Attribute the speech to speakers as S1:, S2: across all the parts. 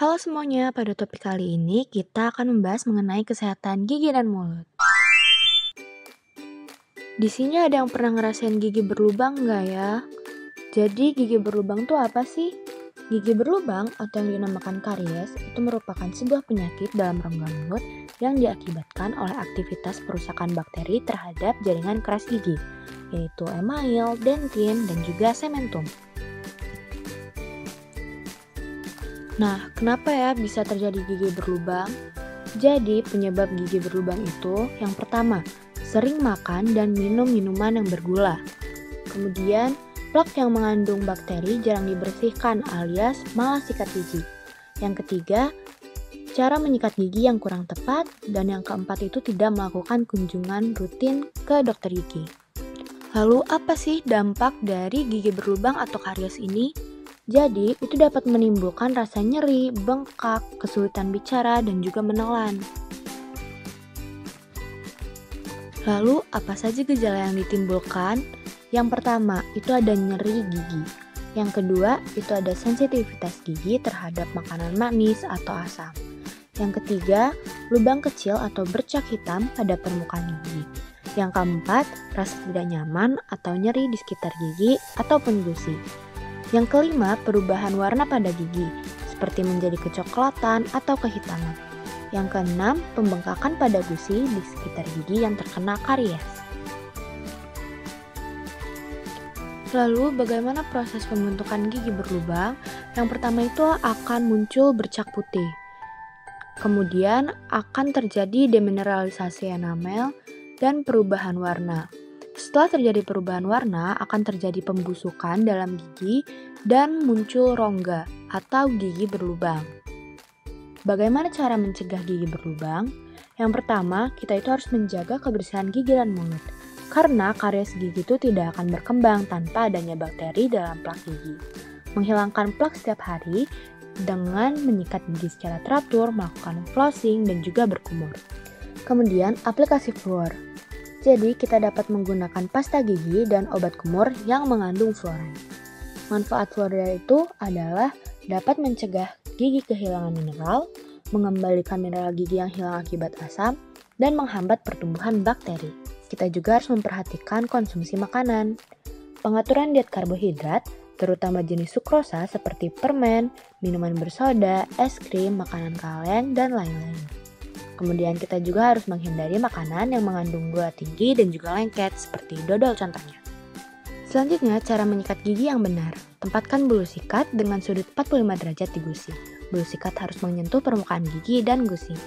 S1: Halo semuanya, pada topik kali ini kita akan membahas mengenai kesehatan gigi dan mulut. Di sini ada yang pernah ngerasain gigi berlubang nggak ya? Jadi gigi berlubang tuh apa sih? Gigi berlubang atau yang dinamakan karies itu merupakan sebuah penyakit dalam rongga mulut yang diakibatkan oleh aktivitas perusakan bakteri terhadap jaringan keras gigi, yaitu email, dentin, dan juga sementum. Nah, kenapa ya bisa terjadi gigi berlubang? Jadi, penyebab gigi berlubang itu yang pertama, sering makan dan minum minuman yang bergula. Kemudian, plak yang mengandung bakteri jarang dibersihkan alias malah sikat gigi. Yang ketiga, cara menyikat gigi yang kurang tepat. Dan yang keempat itu tidak melakukan kunjungan rutin ke dokter gigi. Lalu, apa sih dampak dari gigi berlubang atau karies ini? Jadi, itu dapat menimbulkan rasa nyeri, bengkak, kesulitan bicara, dan juga menelan. Lalu, apa saja gejala yang ditimbulkan? Yang pertama, itu ada nyeri gigi. Yang kedua, itu ada sensitivitas gigi terhadap makanan manis atau asam. Yang ketiga, lubang kecil atau bercak hitam pada permukaan gigi. Yang keempat, rasa tidak nyaman atau nyeri di sekitar gigi ataupun gusi. Yang kelima, perubahan warna pada gigi, seperti menjadi kecoklatan atau kehitaman. Yang keenam, pembengkakan pada gusi di sekitar gigi yang terkena karies. Lalu, bagaimana proses pembentukan gigi berlubang? Yang pertama itu akan muncul bercak putih. Kemudian akan terjadi demineralisasi enamel dan perubahan warna. Setelah terjadi perubahan warna, akan terjadi pembusukan dalam gigi dan muncul rongga atau gigi berlubang. Bagaimana cara mencegah gigi berlubang? Yang pertama, kita itu harus menjaga kebersihan gigi dan mulut. Karena karies gigi itu tidak akan berkembang tanpa adanya bakteri dalam plak gigi. Menghilangkan plak setiap hari dengan menyikat gigi secara teratur, melakukan flossing, dan juga berkumur. Kemudian, aplikasi fluor. Jadi, kita dapat menggunakan pasta gigi dan obat kumur yang mengandung fluoride. Manfaat fluoride itu adalah dapat mencegah gigi kehilangan mineral, mengembalikan mineral gigi yang hilang akibat asam, dan menghambat pertumbuhan bakteri. Kita juga harus memperhatikan konsumsi makanan. Pengaturan diet karbohidrat, terutama jenis sukrosa seperti permen, minuman bersoda, es krim, makanan kaleng, dan lain-lain. Kemudian kita juga harus menghindari makanan yang mengandung gula tinggi dan juga lengket seperti dodol contohnya. Selanjutnya, cara menyikat gigi yang benar. Tempatkan bulu sikat dengan sudut 45 derajat di gusi. Bulu sikat harus menyentuh permukaan gigi dan gusi.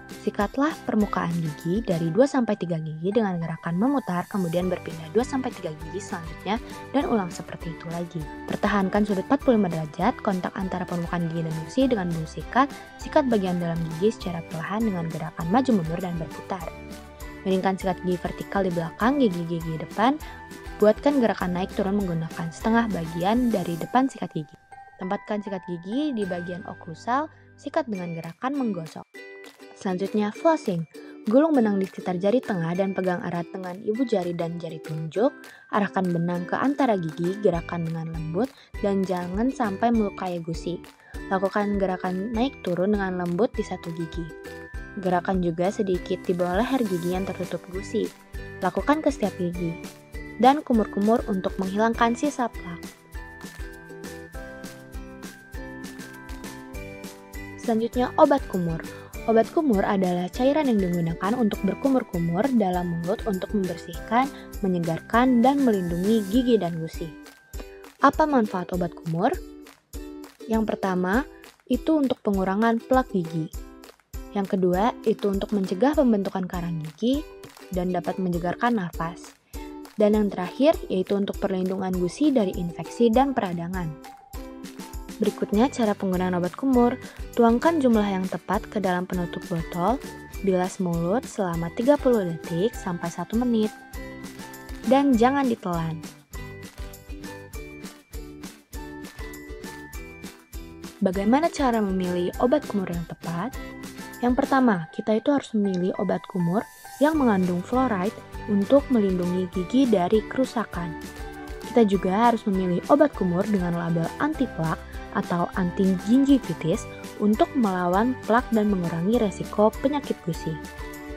S1: Sikatlah permukaan gigi dari 2-3 gigi dengan gerakan memutar, kemudian berpindah 2-3 gigi selanjutnya, dan ulang seperti itu lagi. Pertahankan sudut 45 derajat, kontak antara permukaan gigi dan gusi dengan bulu sikat, sikat bagian dalam gigi secara perlahan dengan gerakan maju mundur dan berputar. Miringkan sikat gigi vertikal di belakang gigi-gigi depan, buatkan gerakan naik turun menggunakan setengah bagian dari depan sikat gigi. Tempatkan sikat gigi di bagian oklusal, sikat dengan gerakan menggosok. Selanjutnya, flossing. Gulung benang di sekitar jari tengah dan pegang erat dengan ibu jari dan jari telunjuk. Arahkan benang ke antara gigi, gerakan dengan lembut, dan jangan sampai melukai gusi. Lakukan gerakan naik turun dengan lembut di satu gigi. Gerakan juga sedikit di bawah leher gigi yang tertutup gusi. Lakukan ke setiap gigi. Dan kumur-kumur untuk menghilangkan sisa plak. Selanjutnya, obat kumur. Obat kumur adalah cairan yang digunakan untuk berkumur-kumur dalam mulut untuk membersihkan, menyegarkan, dan melindungi gigi dan gusi. Apa manfaat obat kumur? Yang pertama, itu untuk pengurangan plak gigi. Yang kedua, itu untuk mencegah pembentukan karang gigi dan dapat menyegarkan nafas. Dan yang terakhir, yaitu untuk perlindungan gusi dari infeksi dan peradangan. Berikutnya cara penggunaan obat kumur. Tuangkan jumlah yang tepat ke dalam penutup botol, bilas mulut selama 30 detik sampai 1 menit. Dan jangan ditelan. Bagaimana cara memilih obat kumur yang tepat? Yang pertama, kita itu harus memilih obat kumur yang mengandung fluoride untuk melindungi gigi dari kerusakan. Kita juga harus memilih obat kumur dengan label anti plak atau anti-gingivitis untuk melawan plak dan mengurangi resiko penyakit gusi.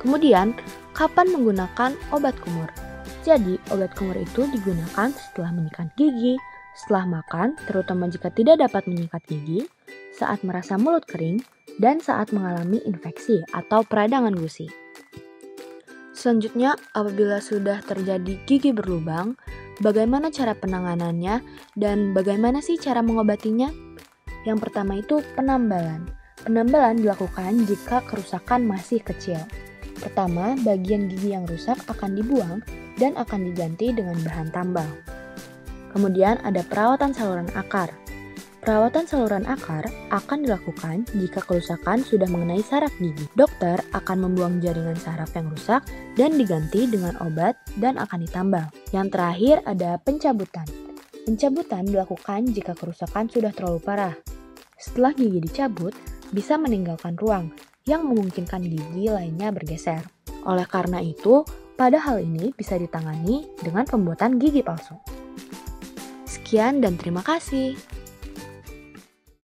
S1: Kemudian, kapan menggunakan obat kumur? Jadi, obat kumur itu digunakan setelah menyikat gigi, setelah makan, terutama jika tidak dapat menyikat gigi, saat merasa mulut kering, dan saat mengalami infeksi atau peradangan gusi. Selanjutnya, apabila sudah terjadi gigi berlubang, bagaimana cara penanganannya dan bagaimana sih cara mengobatinya? Yang pertama itu penambalan. Penambalan dilakukan jika kerusakan masih kecil. Pertama, bagian gigi yang rusak akan dibuang dan akan diganti dengan bahan tambal. Kemudian ada perawatan saluran akar. Perawatan saluran akar akan dilakukan jika kerusakan sudah mengenai saraf gigi. Dokter akan membuang jaringan saraf yang rusak dan diganti dengan obat dan akan ditambal. Yang terakhir ada pencabutan. Pencabutan dilakukan jika kerusakan sudah terlalu parah. Setelah gigi dicabut, bisa meninggalkan ruang yang memungkinkan gigi lainnya bergeser. Oleh karena itu, pada hal ini bisa ditangani dengan pembuatan gigi palsu. Sekian dan terima kasih.